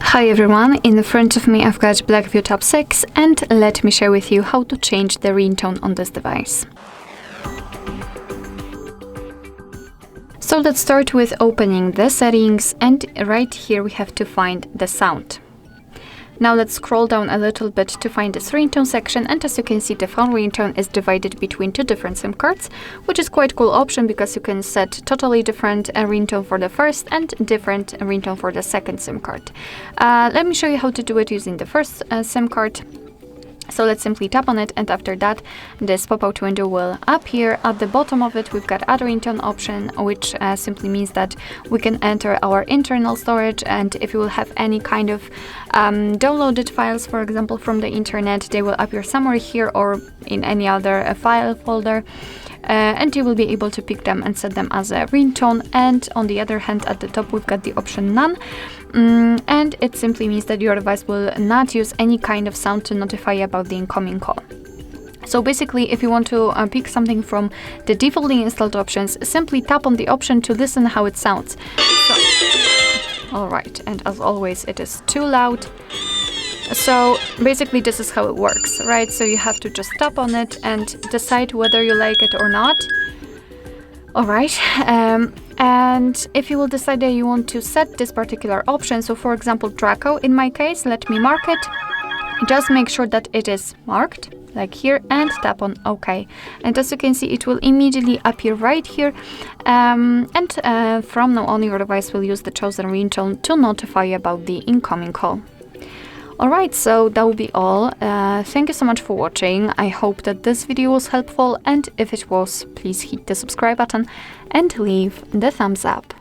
Hi everyone, in front of me I've got Blackview Tab 6 and let me share with you how to change the ringtone on this device. So let's start with opening the settings, and right here we have to find the sound. Now let's scroll down a little bit to find this ringtone section, and as you can see, the phone ringtone is divided between two different SIM cards, which is quite cool option because you can set totally different ringtone for the first and different ringtone for the second SIM card. Let me show you how to do it using the first SIM card. So let's simply tap on it, and after that this pop-out window will appear. At the bottom of it we've got add ringtone option, which simply means that we can enter our internal storage, and if you will have any kind of downloaded files, for example from the internet, they will appear somewhere here or in any other file folder. And you will be able to pick them and set them as a ringtone. And on the other hand, at the top we've got the option none, and it simply means that your device will not use any kind of sound to notify you about the incoming call. So basically, if you want to pick something from the defaultly installed options, simply tap on the option to listen how it sounds. Alright, and as always it is too loud. So basically this is how it works, right? So you have to just tap on it and decide whether you like it or not. Alright, and if you will decide that you want to set this particular option, so for example Draco in my case, let me mark it. Just make sure that it is marked, like here, and tap on OK. And as you can see, it will immediately appear right here, and from now on your device will use the chosen ringtone to notify you about the incoming call. Alright, so that will be all. Thank you so much for watching. I hope that this video was helpful, and if it was, please hit the subscribe button and leave the thumbs up.